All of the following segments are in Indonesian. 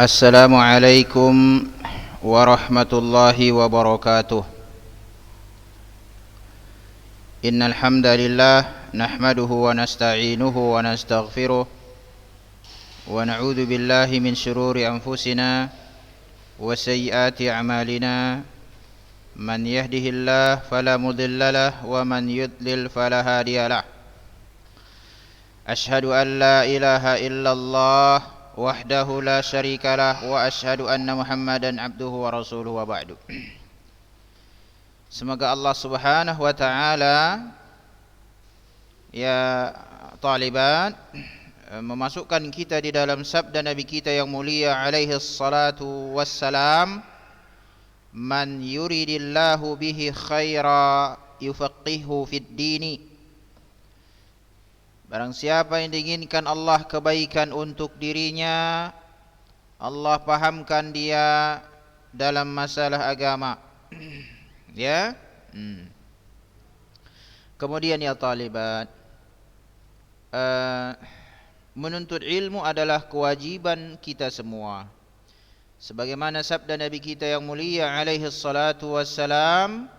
Assalamualaikum warahmatullahi wabarakatuh. Innal hamdalillah nahmaduhu wa nasta'inuhu wa nastaghfiruh wa na'udzu billahi min shururi anfusina wa sayyiati a'malina. Man yahdihillahu fala mudilla lahu wa man yudlil fala hadiyalah. Ashhadu an la ilaha illallah wahdahu la syarikalah wa ashhadu anna Muhammadan abduhu wa rasuluhu wa ba'du. Semoga Allah Subhanahu wa taala ya taliban memasukkan kita di dalam sabda Nabi kita yang mulia alaihi salatu wassalam, man yuridillahu bihi khaira yufaqihu fid dini. Barang siapa yang diinginkan Allah kebaikan untuk dirinya, Allah pahamkan dia dalam masalah agama. Ya. Kemudian ya talibat, menuntut ilmu adalah kewajiban kita semua. Sebagaimana sabda Nabi kita yang mulia alaihi salatu wassalam,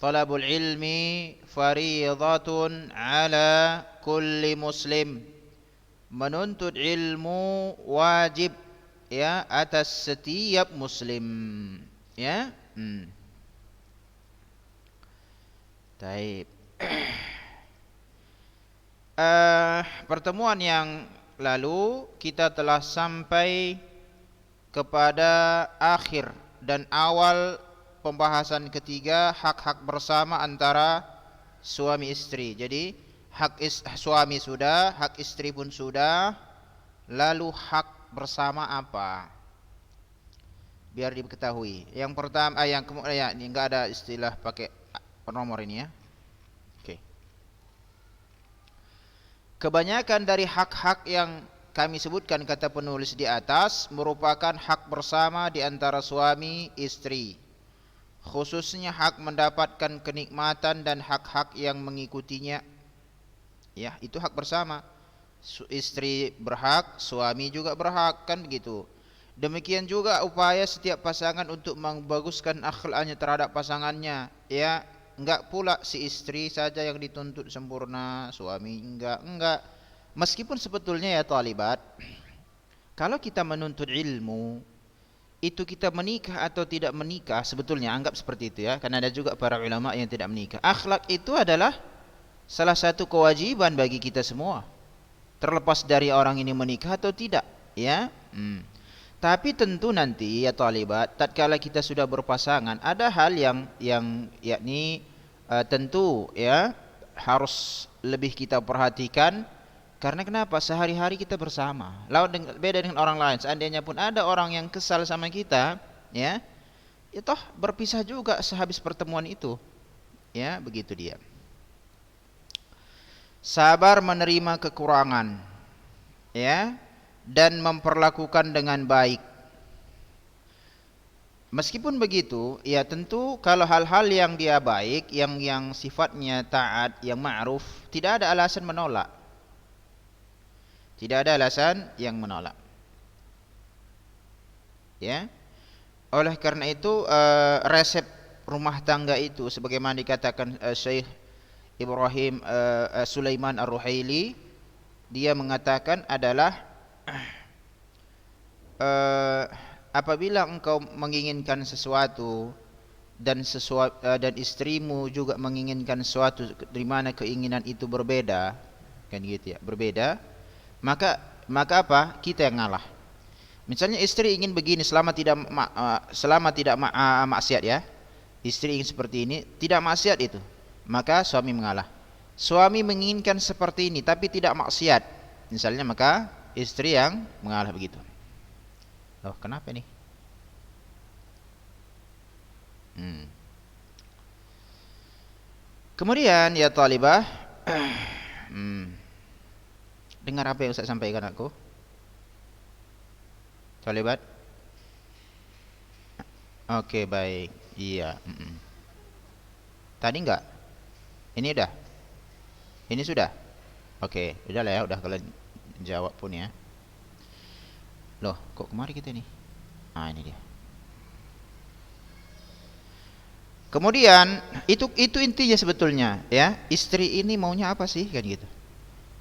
talabul ilmi fariidatun ala kulli muslim. Menuntut ilmu wajib ya atas setiap muslim. Ya. Taib. Pertemuan yang lalu kita telah sampai kepada akhir dan awal pembahasan ketiga, hak-hak bersama antara suami istri. Jadi hak suami sudah, hak istri pun sudah. Lalu hak bersama apa? Biar diketahui. Yang pertama, yang kemudian ini enggak ada istilah pakai nomor ini ya. Oke. Kebanyakan dari hak-hak yang kami sebutkan kata penulis di atas merupakan hak bersama di antara suami istri. Khususnya hak mendapatkan kenikmatan dan hak-hak yang mengikutinya. Ya, itu hak bersama. Istri berhak, suami juga berhak, kan begitu. Demikian juga upaya setiap pasangan untuk membaguskan akhlaknya terhadap pasangannya. Ya, enggak pula si istri saja yang dituntut sempurna, suami enggak. Meskipun sebetulnya ya talibat, kalau kita menuntut ilmu, itu kita menikah atau tidak menikah, sebetulnya anggap seperti itu ya, karena ada juga para ulama yang tidak menikah. Akhlak itu adalah salah satu kewajiban bagi kita semua, terlepas dari orang ini menikah atau tidak ya. Tapi tentu nanti ya talibat, tatkala kita sudah berpasangan, ada hal yang yakni tentu ya harus lebih kita perhatikan. Karena kenapa? Sehari-hari kita bersama. Lalu beda dengan orang lain. Seandainya pun ada orang yang kesal sama kita, ya toh berpisah juga sehabis pertemuan itu. Ya, begitu dia. Sabar menerima kekurangan, ya, dan memperlakukan dengan baik. Meskipun begitu, ya tentu kalau hal-hal yang dia baik, yang sifatnya taat, yang ma'ruf, tidak ada alasan menolak. Tidak ada alasan yang menolak. Ya. Oleh karena itu resep rumah tangga itu sebagaimana dikatakan Syekh Ibrahim Sulaiman Ar-Ruhaili, dia mengatakan adalah apabila engkau menginginkan sesuatu dan istrimu juga menginginkan sesuatu di mana keinginan itu berbeda, kan gitu ya, berbeda, maka apa? Kita yang ngalah. Misalnya istri ingin begini selama tidak maksiat ya. Istri ingin seperti ini, tidak maksiat itu, maka suami mengalah. Suami menginginkan seperti ini tapi tidak maksiat, misalnya, maka istri yang mengalah begitu. Loh, kenapa nih? Kemudian ya talibah, dengar apa yang Ustaz sampaikan aku? Talibat? Oke, baik. Iya. Tadi enggak? Ini udah? Ini sudah? Oke, udah lah ya, udah kalian jawab pun ya. Loh, kok kemari kita nih? Ah, ini dia. Kemudian itu intinya sebetulnya ya. Istri ini maunya apa sih kan gitu.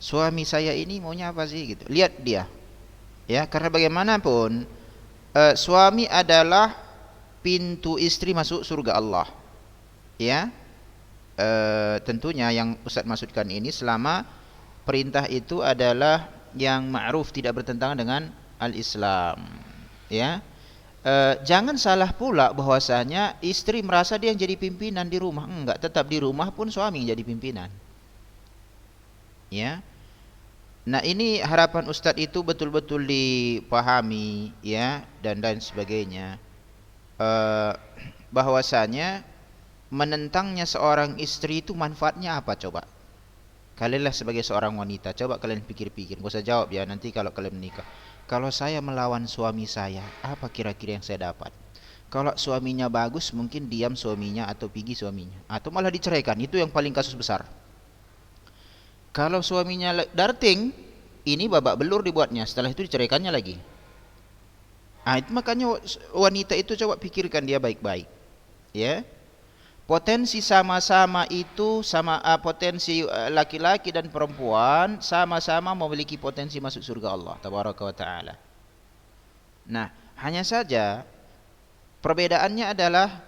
Suami saya ini maunya apa sih gitu. Lihat dia. Ya, karena bagaimanapun suami adalah pintu istri masuk surga Allah. Ya. Tentunya yang Ustaz maksudkan ini selama perintah itu adalah yang ma'ruf, tidak bertentangan dengan al-Islam. Ya. Jangan salah pula bahwasanya istri merasa dia yang jadi pimpinan di rumah. Enggak, tetap di rumah pun suami yang jadi pimpinan. Ya. Nah, ini harapan Ustadz itu betul-betul dipahami ya, dan lain sebagainya. Bahwasanya menentangnya seorang istri itu manfaatnya apa coba? Kalianlah sebagai seorang wanita, coba kalian pikir-pikir. Gak usah jawab ya, nanti kalau kalian menikah. Kalau saya melawan suami saya, apa kira-kira yang saya dapat? Kalau suaminya bagus, mungkin diam suaminya atau pergi suaminya, atau malah diceraikan. Itu yang paling kasus besar. Kalau suaminya darting, ini babak belur dibuatnya. Setelah itu diceraikannya lagi. Itu makanya wanita itu coba pikirkan dia baik-baik. Ya. Potensi sama-sama itu potensi laki-laki dan perempuan sama-sama memiliki potensi masuk surga Allah tabaraka wa taala. Nah, hanya saja perbedaannya adalah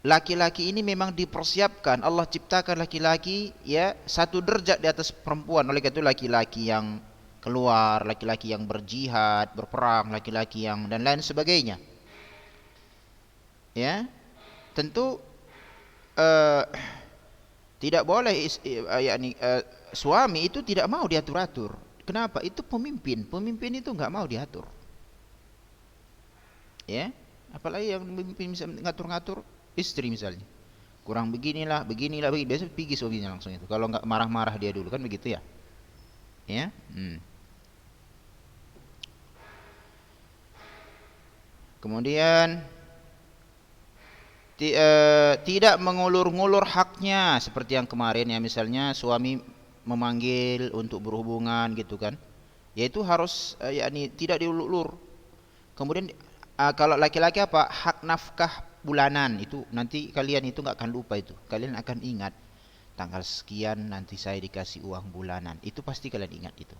laki-laki ini memang dipersiapkan, Allah ciptakan laki-laki ya satu derajat di atas perempuan. Oleh karena itu laki-laki yang keluar, laki-laki yang berjihad, berperang, laki-laki yang dan lain sebagainya. Ya. Tentu tidak boleh suami itu tidak mau diatur-atur. Kenapa? Itu pemimpin. Pemimpin itu nggak mau diatur. Ya, apalagi yang pemimpin bisa ngatur-ngatur istri misalnya. Kurang beginilah, beginilah, begini. Biasa pergi suaminya langsung itu. Kalau nggak marah-marah dia dulu kan begitu ya. Ya. Kemudian tidak mengulur-ngulur haknya seperti yang kemarin ya, misalnya suami memanggil untuk berhubungan gitu kan, yaitu harus yakni tidak diulur-ulur. Kemudian kalau laki-laki apa, hak nafkah bulanan itu nanti kalian itu nggak akan lupa, itu kalian akan ingat tanggal sekian nanti saya dikasih uang bulanan, itu pasti kalian ingat itu.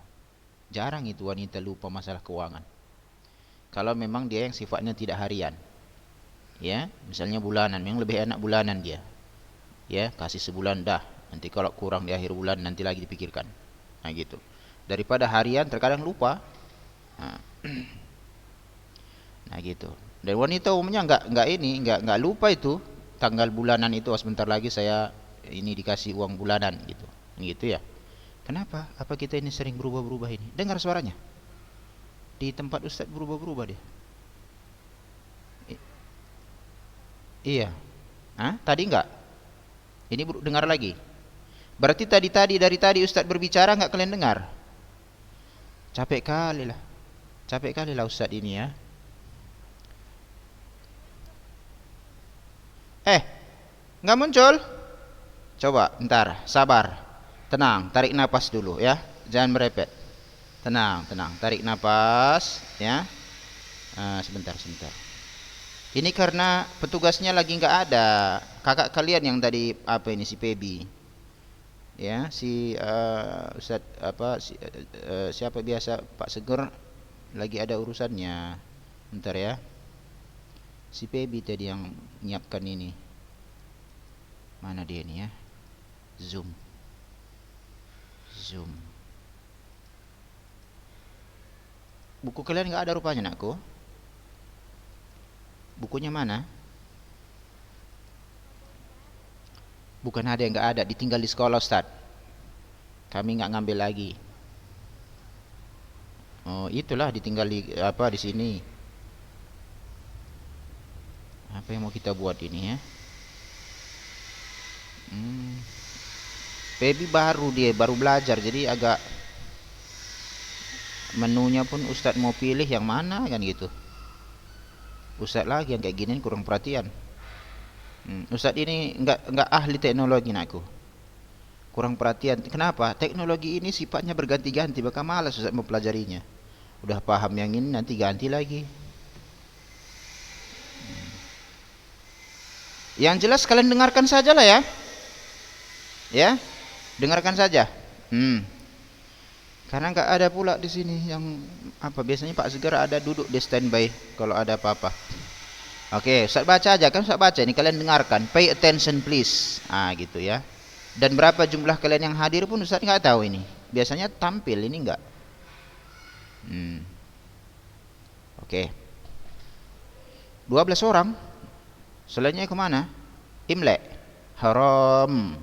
Jarang itu wanita lupa masalah keuangan kalau memang dia yang sifatnya tidak harian. Ya, misalnya bulanan, memang lebih enak bulanan dia. Ya, kasih sebulan dah. Nanti kalau kurang di akhir bulan nanti lagi dipikirkan. Nah, gitu. Daripada harian terkadang lupa. Nah, gitu. Dan wanita umumnya enggak lupa itu tanggal bulanan itu. Sebentar lagi saya ini dikasih uang bulanan gitu. Gitu ya. Kenapa? Apa kita ini sering berubah-berubah ini? Dengar suaranya. Di tempat Ustaz berubah-berubah dia. Iya. Tadi enggak? Ini dengar lagi. Berarti dari tadi Ustaz berbicara enggak kalian dengar? Capek kali lah Ustaz ini ya. Enggak muncul? Coba, bentar, sabar. Tenang, tarik napas dulu ya. Jangan merepet. Tenang, tarik napas ya. Sebentar. Ini karena petugasnya lagi nggak ada. Kakak kalian yang tadi si Pebi, ya Ustaz siapa biasa Pak Seger lagi ada urusannya. Bentar ya. Si Pebi tadi yang nyiapkan ini. Mana dia ini ya? Zoom. Buku kalian nggak ada rupanya nakku. Bukunya mana? Bukan ada yang nggak ada, ditinggal di sekolah Ustaz. Kami nggak ngambil lagi. Oh, itulah ditinggal di sini. Apa yang mau kita buat ini ya? Baby baru belajar, jadi agak menunya pun Ustaz mau pilih yang mana kan gitu. Ustaz lagi yang kayak gini kurang perhatian. Ustaz ini enggak ahli teknologi nakku. Kurang perhatian. Kenapa? Teknologi ini sifatnya berganti-ganti, bakal malas Ustaz mempelajarinya. Udah paham yang ini nanti ganti lagi. Yang jelas kalian dengarkan saja lah ya. Ya, dengarkan saja. Karena nggak ada pula di sini yang apa, biasanya Pak Segar ada duduk di standby kalau ada apa-apa. Oke, Ustaz baca aja kan, Ustaz baca ini kalian dengarkan. Pay attention please. Gitu ya. Dan berapa jumlah kalian yang hadir pun Ustaz nggak tahu ini. Biasanya tampil, ini enggak. Oke. 12 orang. Selainnya kemana? Imlek. Haram.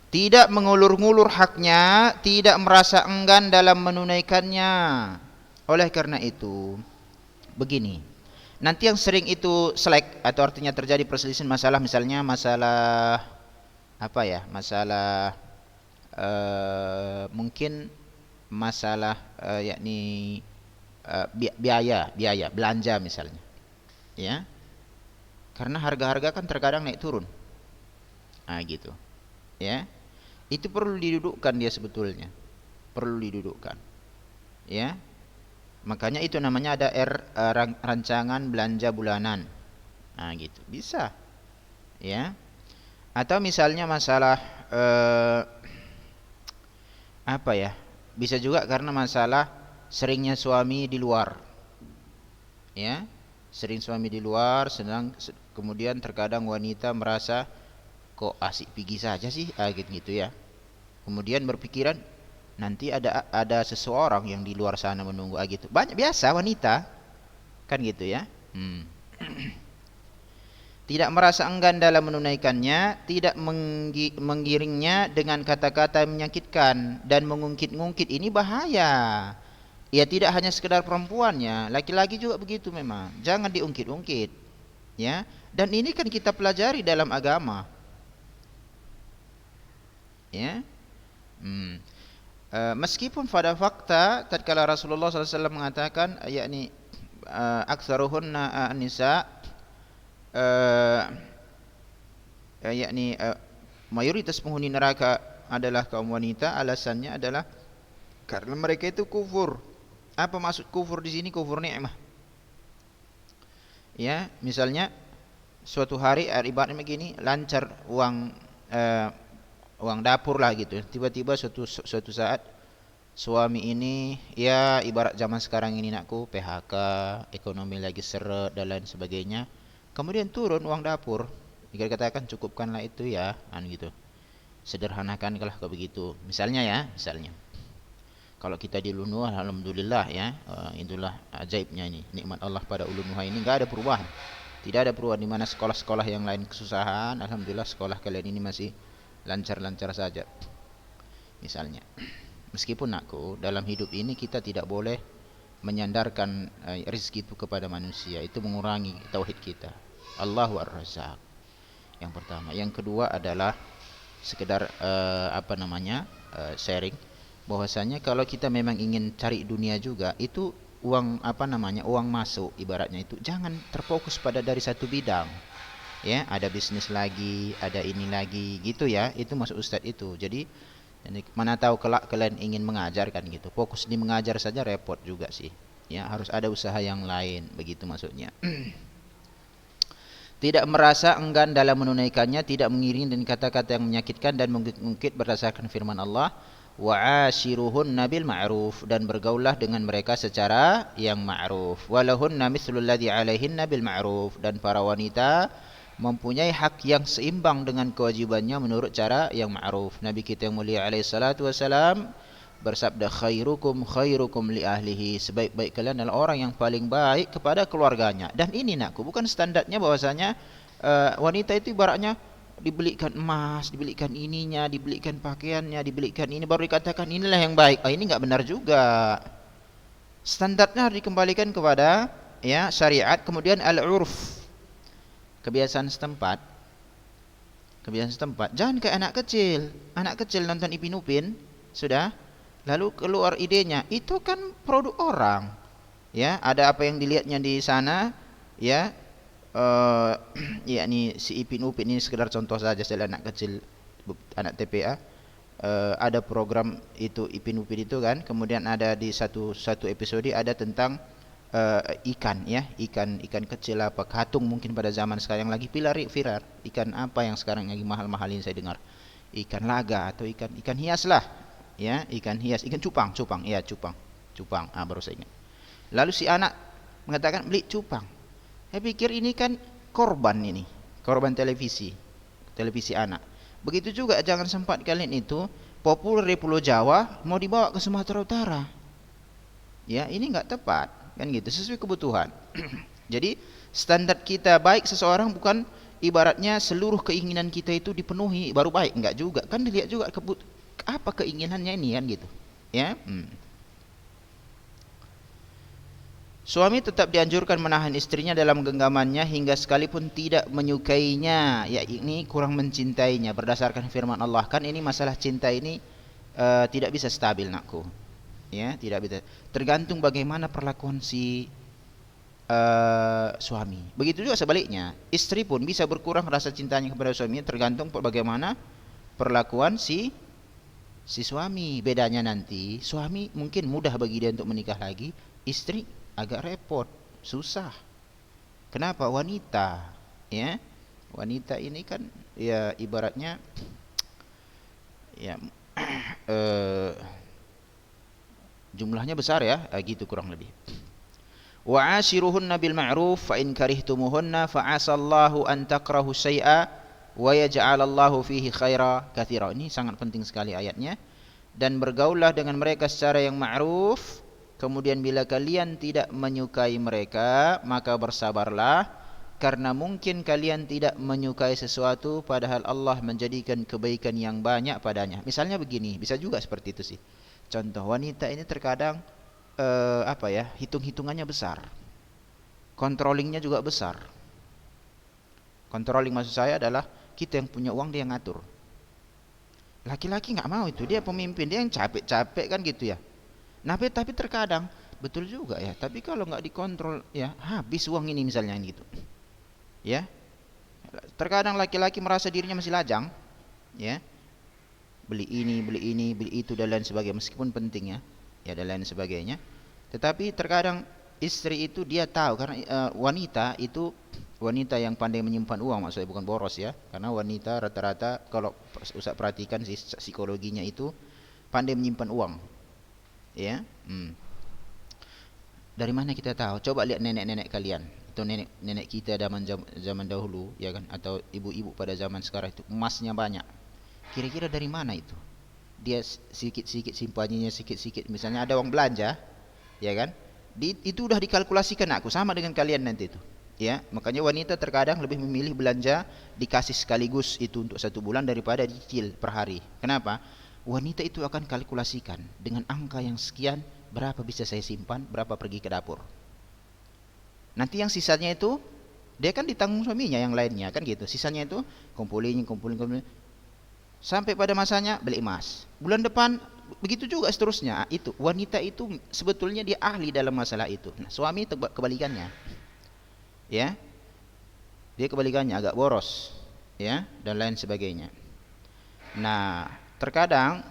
Tidak mengulur-ngulur haknya, tidak merasa enggan dalam menunaikannya. Oleh karena itu, begini. Nanti yang sering itu selek atau artinya terjadi perselisihan masalah, misalnya masalah apa ya? Masalah mungkin masalah yakni biaya belanja misalnya. Ya. Karena harga-harga kan terkadang naik turun. Gitu. Ya. Itu perlu didudukkan dia sebetulnya. Perlu didudukkan. Ya. Makanya itu namanya ada rancangan belanja bulanan. Gitu. Bisa. Ya. Atau misalnya masalah apa ya? Bisa juga karena masalah seringnya suami di luar. Ya. Sering suami di luar, kemudian terkadang wanita merasa kok asik pergi saja sih, gitu ya. Kemudian berpikiran nanti ada seseorang yang di luar sana menunggu, gitu. Banyak biasa wanita kan gitu ya. Tidak merasa enggan dalam menunaikannya, tidak menggiringnya dengan kata-kata yang menyakitkan dan mengungkit-ungkit. Ini bahaya. Ya tidak hanya sekedar perempuannya, laki-laki juga begitu memang. Jangan diungkit-ungkit. Ya. Dan ini kan kita pelajari dalam agama. Ya. Meskipun pada fakta tatkala Rasulullah SAW mengatakan yakni aktsaruhunna nisa, yakni mayoritas penghuni neraka adalah kaum wanita, alasannya adalah karena mereka itu kufur. Apa maksud kufur di sini? Kufur nikmah. Ya, misalnya suatu hari ibaratnya begini, lancar uang dapur lah gitu. Tiba-tiba suatu saat suami ini ya ibarat zaman sekarang ini nakku, PHK, ekonomi lagi seret dan lain sebagainya. Kemudian turun uang dapur. Jika dikatakan cukupkanlah itu ya, gitu. Sederhanakan kalau begitu. Misalnya ya, misalnya. Kalau kita di Lunuh, alhamdulillah ya, itulah ajaibnya ini, nikmat Allah pada Ulunuha ini enggak ada perubahan. Tidak ada perubahan, di mana sekolah-sekolah yang lain kesusahan, alhamdulillah sekolah kalian ini masih lancar-lancar saja. Misalnya. Meskipun aku dalam hidup ini kita tidak boleh menyandarkan rezeki itu kepada manusia, itu mengurangi tauhid kita. Allahu Ar-Razzaq. Yang pertama, yang kedua adalah sekedar sharing bahwasanya kalau kita memang ingin cari dunia juga, itu uang uang masuk ibaratnya itu jangan terfokus pada dari satu bidang. Ya, ada bisnis lagi, ada ini lagi gitu ya. Itu maksud Ustaz itu. Jadi mana tahu kelak kalian ingin mengajar kan gitu. Fokus di mengajar saja repot juga sih. Ya, harus ada usaha yang lain, begitu maksudnya. Tidak merasa enggan dalam menunaikannya, tidak mengiringi dengan kata-kata yang menyakitkan dan mengungkit berdasarkan firman Allah, wa'ashiruhunna bil ma'ruf, dan bergaullah dengan mereka secara yang ma'ruf. Walahunna mithlul ladzi 'alaihinna bil ma'ruf, dan para wanita mempunyai hak yang seimbang dengan kewajibannya menurut cara yang ma'ruf. Nabi kita yang mulia alaihi salatu wasalam bersabda, khairukum li ahlihi, sebaik-baik kalian adalah orang yang paling baik kepada keluarganya. Dan ini nakku bukan standarnya bahwasanya wanita itu ibaratnya dibelikan emas, dibelikan ininya, dibelikan pakaiannya, dibelikan ini baru dikatakan inilah yang baik. Ini enggak benar juga. Standarnya harus dikembalikan kepada ya syariat, kemudian al-urf, kebiasaan setempat. Kebiasaan setempat. Jangan kayak anak kecil. Anak kecil nonton Ipin Upin, sudah, lalu keluar idenya, itu kan produk orang. Ya, ada apa yang dilihatnya di sana, ya. Yakni si Ipin Upin ini sekedar contoh saja, saya anak kecil, anak TPA. ada program itu Ipin Upin itu kan, kemudian ada di satu episode ada tentang ikan ya, ikan kecil apa katung mungkin pada zaman sekarang lagi viral. Ikan apa yang sekarang lagi mahal-mahal ini saya dengar? Ikan laga atau ikan hias lah. Ya, ikan hias, ikan cupang, ya cupang. Baru saya ingat. Lalu si anak mengatakan beli cupang. Saya pikir ini kan korban televisi anak. Begitu juga jangan sempat kalian itu populer di Pulau Jawa mau dibawa ke Sumatera Utara. Ya, ini enggak tepat, kan gitu, sesuai kebutuhan. Jadi standar kita baik seseorang bukan ibaratnya seluruh keinginan kita itu dipenuhi baru baik, enggak juga. Kan dilihat juga apa keinginannya ini kan gitu. Ya. Suami tetap dianjurkan menahan istrinya dalam genggamannya hingga sekalipun tidak menyukainya, ya ini kurang mencintainya berdasarkan firman Allah. Kan ini masalah cinta ini tidak bisa stabil nakku. Ya, tidak bisa. Tergantung bagaimana perlakuan si suami. Begitu juga sebaliknya, istri pun bisa berkurang rasa cintanya kepada suaminya tergantung bagaimana perlakuan si suami. Bedanya nanti, suami mungkin mudah bagi dia untuk menikah lagi, istri agak repot, susah. Kenapa? Wanita, ya. Wanita ini kan ya ibaratnya ya jumlahnya besar ya, gitu kurang lebih. Wa ashiruhunna bil ma'ruf fa in karihtumuhunna fa asallahu an takrahu syai'a wa yaj'alallahu fihi khaira katsira. Ini sangat penting sekali ayatnya. Dan bergaullah dengan mereka secara yang ma'ruf. Kemudian bila kalian tidak menyukai mereka, maka bersabarlah, karena mungkin kalian tidak menyukai sesuatu padahal Allah menjadikan kebaikan yang banyak padanya. Misalnya begini, bisa juga seperti itu sih. Contoh, wanita ini terkadang hitung-hitungannya besar. Controllingnya juga besar. Controlling maksud saya adalah kita yang punya uang dia yang ngatur. Laki-laki nggak mau itu, dia pemimpin, dia yang capek-capek kan gitu ya. Nah, tapi terkadang betul juga ya. Tapi kalau nggak dikontrol ya habis uang ini misalnya gitu. Ya. Terkadang laki-laki merasa dirinya masih lajang, ya. Beli ini, beli itu dan lain sebagainya, meskipun penting ya dan lain sebagainya. Tetapi terkadang istri itu dia tahu karena wanita itu wanita yang pandai menyimpan uang, maksudnya bukan boros ya. Karena wanita rata-rata kalau Ustaz perhatikan psikologinya itu pandai menyimpan uang. Ya, dari mana kita tahu? Coba lihat nenek-nenek kalian atau nenek kita zaman dahulu, ya kan? Atau ibu-ibu pada zaman sekarang itu emasnya banyak. Kira-kira dari mana itu? Dia sikit-sikit simpannya sikit-sikit. Misalnya ada uang belanja, ya kan? Itu udah dikalkulasikan aku sama dengan kalian nanti itu. Ya, makanya wanita terkadang lebih memilih belanja dikasih sekaligus itu untuk 1 bulan daripada dicicil per hari. Kenapa? Wanita itu akan kalkulasikan dengan angka yang sekian, berapa bisa saya simpan, berapa pergi ke dapur. Nanti yang sisanya itu dia kan ditanggung suaminya yang lainnya kan gitu. Sisanya itu kumpulin. Sampai pada masanya beli emas. Bulan depan begitu juga seterusnya. Itu wanita itu sebetulnya dia ahli dalam masalah itu. Nah, suami kebalikannya. Ya. Dia kebalikannya agak boros, ya, dan lain sebagainya. Nah, terkadang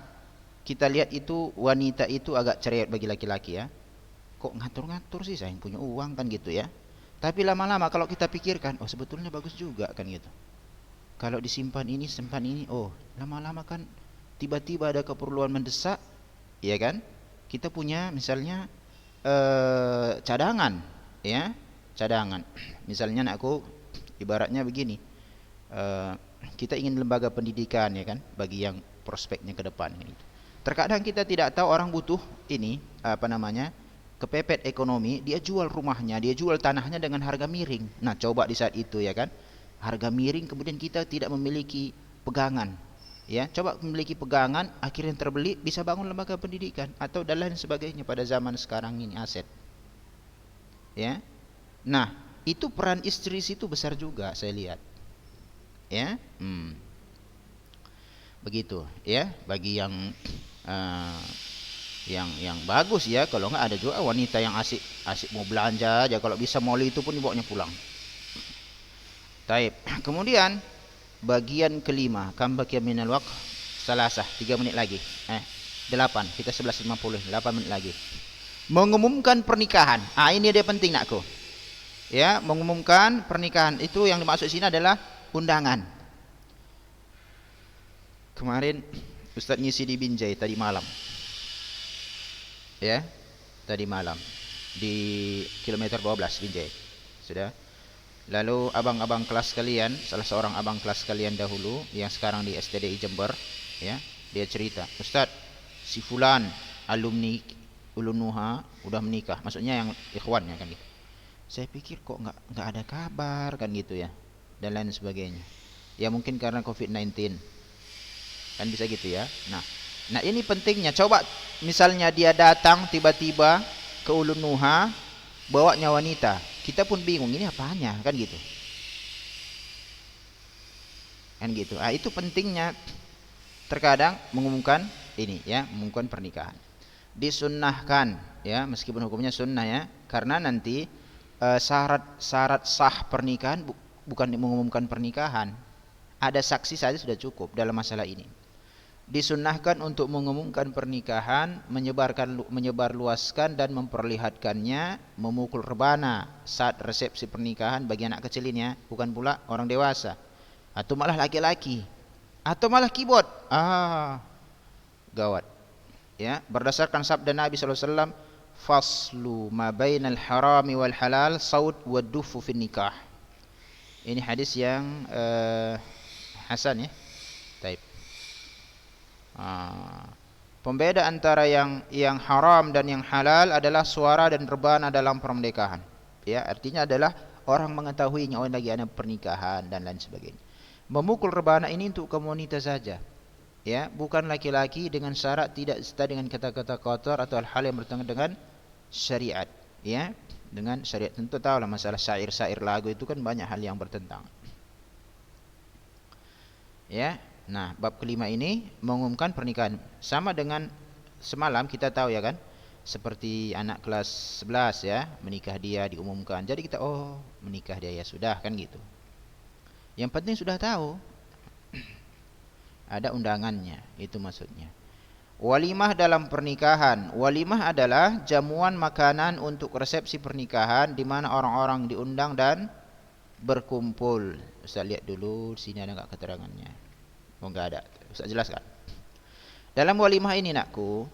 kita lihat itu wanita itu agak cerewet bagi laki-laki ya. Kok ngatur-ngatur sih, saya yang punya uang kan gitu ya. Tapi lama-lama kalau kita pikirkan, oh sebetulnya bagus juga kan gitu. Kalau disimpan ini, oh lama-lama kan tiba-tiba ada keperluan mendesak, ya kan? Kita punya misalnya cadangan, ya, cadangan. Misalnya aku ibaratnya begini, kita ingin lembaga pendidikan ya kan, bagi yang prospeknya ke depan gitu. Terkadang kita tidak tahu orang butuh ini kepepet ekonomi, dia jual rumahnya, dia jual tanahnya dengan harga miring. Nah, coba di saat itu ya kan, harga miring, kemudian kita tidak memiliki pegangan. Ya, coba memiliki pegangan, akhirnya terbeli, bisa bangun lembaga pendidikan atau dan lain sebagainya pada zaman sekarang ini aset. Ya. Nah, itu peran istri situ besar juga saya lihat. Ya. Begitu ya, bagi yang bagus ya. Kalau enggak ada juga wanita yang asik mau belanja aja, kalau bisa mall itu pun dibawanya pulang. Taib. Kemudian bagian kelima, kam baqiya minal waqt Salasah 3 menit lagi. 8, kita 11.50, 8 menit lagi. Mengumumkan pernikahan. Ini dia penting nakku. Ya, mengumumkan pernikahan itu yang dimaksud sini adalah undangan. Kemarin Ustaz ngisi di Binjai tadi malam. Ya, tadi malam di kilometer 12 Binjai. Sudah. Lalu abang-abang kelas kalian, salah seorang abang kelas kalian dahulu yang sekarang di STDI Jember, ya, dia cerita, Ustaz, si fulan alumni Ulunuha udah menikah, maksudnya yang ikhwannya kan gitu. Saya pikir kok nggak ada kabar kan gitu ya, dan lain sebagainya. Ya mungkin karena COVID-19 kan bisa gitu ya. Nah ini pentingnya. Coba misalnya dia datang tiba-tiba ke Ulunuha bawanya wanita, kita pun bingung ini apanya kan gitu. Kan gitu. Itu pentingnya terkadang mengumumkan ini ya, mengumumkan pernikahan. Disunnahkan ya, meskipun hukumnya sunnah ya, karena nanti syarat sah pernikahan bukan mengumumkan pernikahan. Ada saksi saja sudah cukup dalam masalah ini. Disunnahkan untuk mengumumkan pernikahan, menyebarluaskan dan memperlihatkannya, memukul rebana saat resepsi pernikahan bagi anak kecil ini ya, bukan pula orang dewasa atau malah laki-laki atau malah keyboard. Gawat. Ya, berdasarkan sabda Nabi sallallahu alaihi wasallam, faslu ma bainal harami wal halal saut wad dufu fin nikah. Ini hadis yang hasan ya. Taib. Pembeda antara yang haram dan yang halal adalah suara dan rebana dalam pernikahan. Ya, artinya adalah orang mengetahuinya, lagi ada pernikahan dan lain sebagainya. Memukul rebana ini untuk kaum wanita saja. Ya, bukan laki-laki, dengan syarat tidak serta dengan kata-kata kotor atau hal-hal yang bertentangan dengan syariat. Ya, dengan syariat. Tentu tahulah masalah syair-syair lagu itu kan banyak hal yang bertentangan. Ya. Nah, bab kelima ini mengumumkan pernikahan. Sama dengan semalam kita tahu ya kan, seperti anak kelas 11 ya, menikah dia diumumkan. Jadi kita menikah dia ya sudah kan gitu. Yang penting sudah tahu ada undangannya, itu maksudnya. Walimah dalam pernikahan. Walimah adalah jamuan makanan untuk resepsi pernikahan di mana orang-orang diundang dan berkumpul. Ustaz lihat dulu sini ada enggak keterangannya. Enggak ada. Ustaz jelaskan. Dalam walimah ini nakku,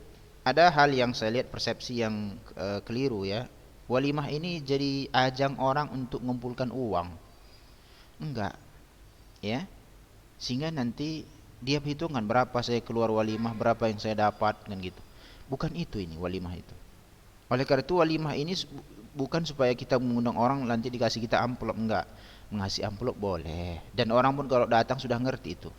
ada hal yang saya lihat persepsi yang keliru ya. Walimah ini jadi ajang orang untuk mengumpulkan uang. Enggak. Ya. Sehingga nanti dia hitungan berapa saya keluar walimah, berapa yang saya dapat kan gitu. Bukan itu ini walimah itu. Oleh karena itu walimah ini bukan supaya kita mengundang orang nanti dikasih kita amplop, enggak. Mengasih amplop boleh, dan orang pun kalau datang sudah ngerti itu.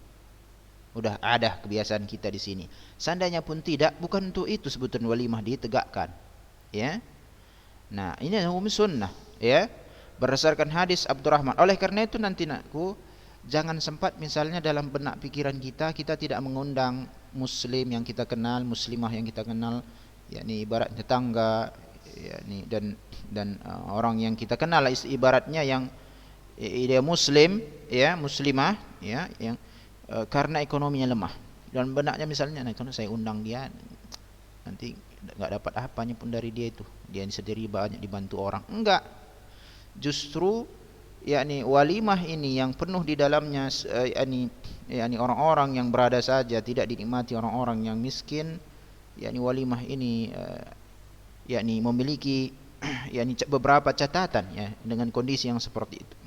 Udah ada kebiasaan kita di sini. Seandainya pun tidak, bukan untuk itu sebutan walimah ditegakkan. Ya. Nah, ini hukum sunnah, ya. Berdasarkan hadis Abdurrahman. Oleh karena itu nanti nakku, jangan sempat misalnya dalam benak pikiran kita tidak mengundang muslim yang kita kenal, muslimah yang kita kenal, yakni ibarat tetangga, yakni dan orang yang kita kenal ibaratnya yang dia muslim, ya, muslimah, ya, yang karena ekonominya lemah dan benaknya misalnya, kalau saya undang dia nanti enggak dapat apanya pun dari dia itu. Dia sendiri banyak dibantu orang. Enggak. Justru yakni walimah ini yang penuh di dalamnya yakni orang-orang yang berada saja, tidak dinikmati orang-orang yang miskin. Yakni walimah ini yakni memiliki yakni beberapa catatan ya dengan kondisi yang seperti itu.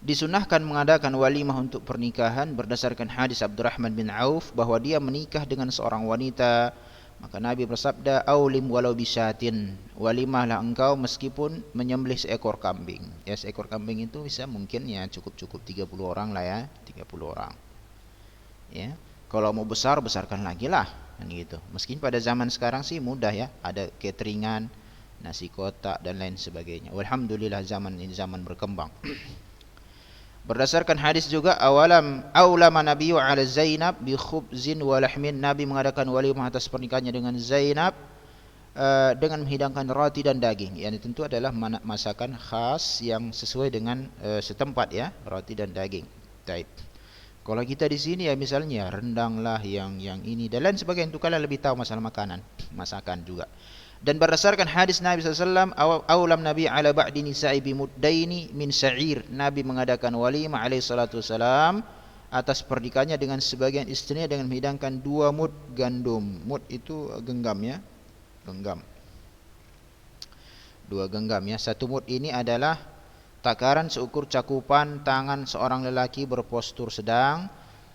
Disunahkan mengadakan walimah untuk pernikahan berdasarkan hadis Abdurrahman bin Auf bahwa dia menikah dengan seorang wanita. Maka Nabi bersabda, "Aulim walau bisyatin." Walimahlah engkau meskipun menyembelih seekor kambing. Ya, seekor kambing itu bisa mungkin ya cukup 30 orang lah ya, 30 orang. Ya. Kalau mau besar, besarkan lagi lah kan gitu. Meskipun pada zaman sekarang sih mudah ya, ada cateringan, nasi kotak dan lain sebagainya. Alhamdulillah zaman ini zaman berkembang. Berdasarkan hadis juga awlama nabiyyu ala Zainab bi khubzin wa lahmin. Nabi mengadakan walimah atas pernikahannya dengan Zainab dengan menghidangkan roti dan daging. Yang tentu adalah masakan khas yang sesuai dengan setempat ya, roti dan daging. Taib. Kalau kita di sini ya misalnya rendang lah yang ini dan lain sebagainya, itu kalian lebih tahu masalah makanan, masakan juga. Dan berdasarkan hadis Nabi SAW, awlam Nabi ala ba'di nisa'i bimuddaini min sa'ir. Nabi mengadakan walimah alaihi salatu wasalam atas pernikahannya dengan sebagian istrinya dengan menghidangkan 2 mud gandum. Mud itu genggam ya, genggam. 2 genggam ya. 1 mud ini adalah takaran seukur cakupan tangan seorang lelaki berpostur sedang,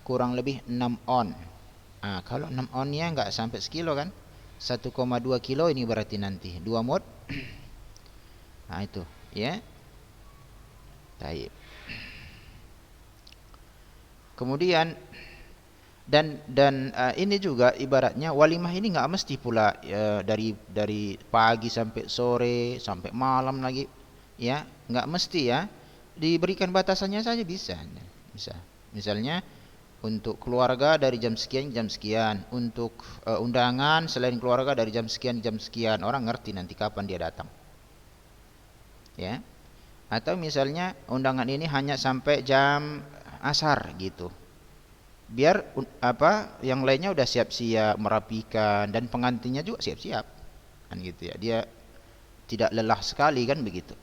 kurang lebih 6 on. Kalau 6 onnya enggak sampai sekilo kan, 1,2 kilo ini berarti nanti 2 mud. Itu ya. Baik. Kemudian dan ini juga ibaratnya walimah ini enggak mesti pula dari pagi sampai sore sampai malam lagi ya, enggak mesti ya. Diberikan batasannya saja bisa. Misalnya untuk keluarga dari jam sekian jam sekian, untuk undangan selain keluarga dari jam sekian jam sekian. Orang ngerti nanti kapan dia datang ya. Atau misalnya undangan ini hanya sampai jam asar gitu, biar yang lainnya udah siap-siap merapikan dan pengantinnya juga siap-siap kan gitu ya, dia tidak lelah sekali kan begitu.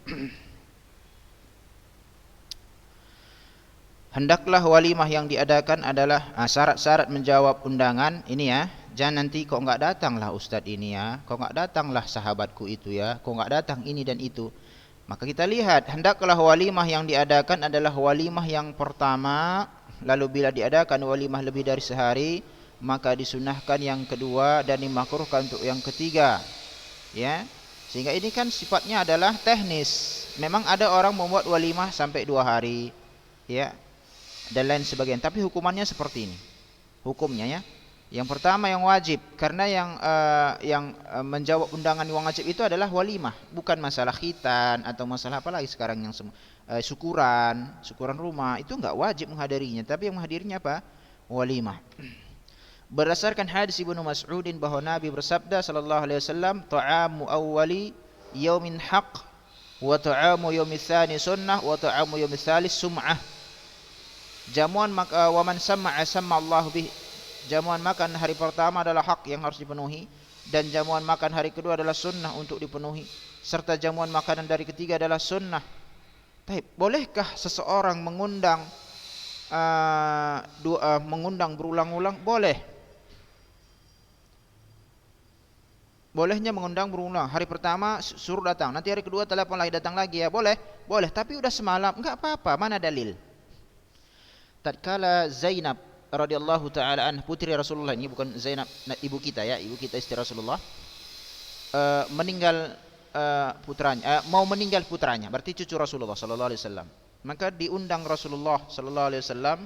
Hendaklah walimah yang diadakan adalah syarat-syarat menjawab undangan ini ya. Jangan nanti kok enggak datanglah ustadz ini ya, kok enggak datanglah sahabatku itu ya, kok enggak datang ini dan itu. Maka kita lihat, hendaklah walimah yang diadakan adalah walimah yang pertama. Lalu bila diadakan walimah lebih dari sehari, maka disunahkan yang kedua dan dimakruhkan untuk yang ketiga ya. Sehingga ini kan sifatnya adalah teknis. Memang ada orang membuat walimah sampai 2 hari ya, dan lain sebagainya, tapi hukumannya seperti ini. Hukumnya ya, yang pertama yang wajib, karena yang menjawab undangan yang wajib itu adalah walimah, bukan masalah khitan atau masalah apa lagi sekarang yang syukuran rumah, itu enggak wajib menghadirinya, tapi yang menghadirinya apa? Walimah. Berdasarkan hadis Ibnu Mas'udin bahwa Nabi bersabda sallallahu alaihi wasallam, ta'amu awwali yaumin haq wa ta'amu yaumi tsani sunnah wa ta'amu yaumi tsalis sum'ah. Jamuan wa man sama'a sama Allah bih. Jamuan makan hari pertama adalah hak yang harus dipenuhi, dan jamuan makan hari kedua adalah sunnah untuk dipenuhi, serta jamuan makanan dari ketiga adalah sunnah. Bolehkah seseorang mengundang mengundang berulang-ulang? Boleh. Bolehnya mengundang berulang. Hari pertama suruh datang, nanti hari kedua telepon lagi datang lagi ya, boleh. Boleh, tapi udah semalam enggak apa-apa. Mana dalil? Tatkala Zainab radhiyallahu taala anha, putri Rasulullah, ini bukan Zainab ibu kita ya, ibu kita istri Rasulullah, meninggal putranya, mau meninggal putranya, berarti cucu Rasulullah sallallahu alaihi wasallam. Maka diundang Rasulullah sallallahu alaihi wasallam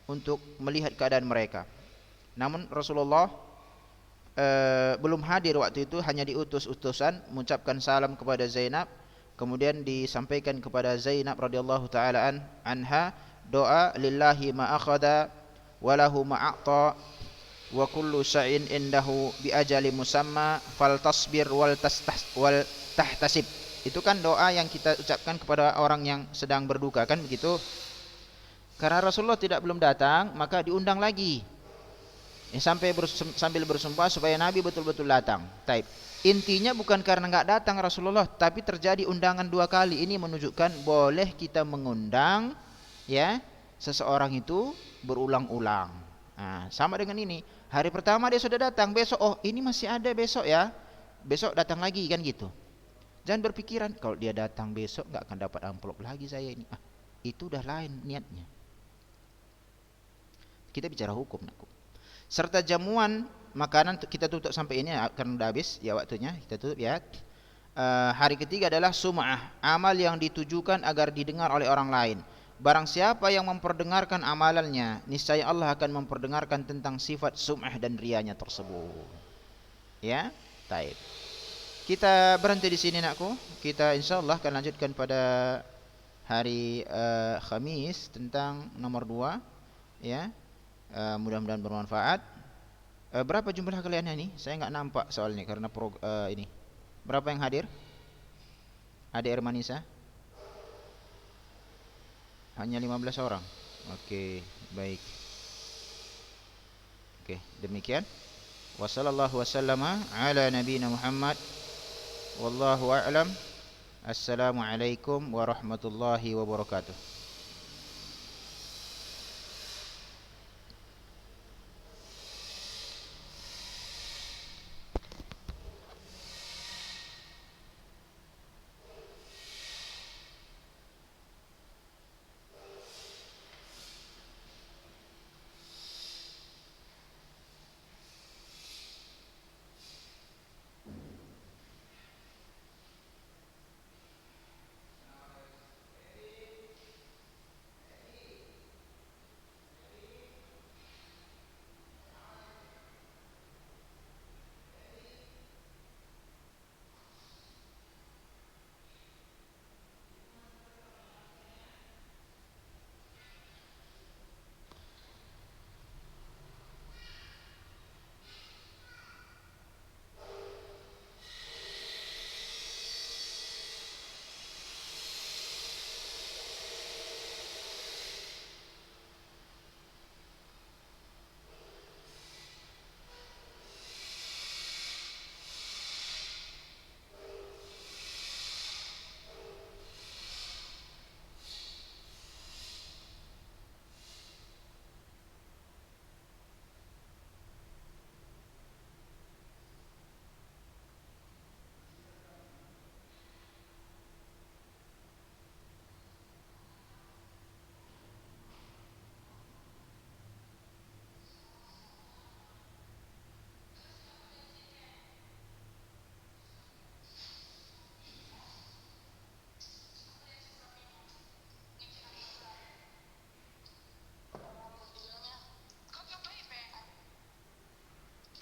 untuk melihat keadaan mereka. Namun Rasulullah belum hadir waktu itu, hanya diutus utusan mengucapkan salam kepada Zainab, kemudian disampaikan kepada Zainab radhiyallahu taala anha doa, lillahi ma akhadha wa lahu ma a'ta wa kullu syai'in indahu bi ajali musamma faltasbir wal tahtasib. Itu kan doa yang kita ucapkan kepada orang yang sedang berduka kan begitu. Karena Rasulullah belum datang, maka diundang lagi. Sambil bersumpah supaya Nabi betul-betul datang. Intinya bukan karena enggak datang Rasulullah, tapi terjadi undangan 2 kali. Ini menunjukkan boleh kita mengundang ya seseorang itu berulang-ulang. Sama dengan ini. Hari pertama dia sudah datang, besok ini masih ada besok ya, besok datang lagi kan gitu. Jangan berpikiran kalau dia datang besok enggak akan dapat amplop lagi saya ini. Itu udah lain niatnya. Kita bicara hukum nak. Serta jamuan makanan kita tutup sampai ini karena sudah habis ya waktunya, kita tutup ya. Hari ketiga adalah sum'ah, amal yang ditujukan agar didengar oleh orang lain. Barang siapa yang memperdengarkan amalannya, niscaya Allah akan memperdengarkan tentang sifat sum'ah dan riyanya tersebut. Ya, baik. Kita berhenti di sini nakku. Kita insyaallah akan lanjutkan pada hari Khamis tentang nomor 2 ya. Mudah-mudahan bermanfaat. Berapa jumlah kalian ini? Saya enggak nampak soalnya karena ini. Berapa yang hadir? Adik Ermanisa? Hanya 15 orang. Oke, baik. Okey, demikian. Wassallallahu wasallama ala nabiyina Muhammad. Wallahu a'lam. Assalamualaikum warahmatullahi wabarakatuh.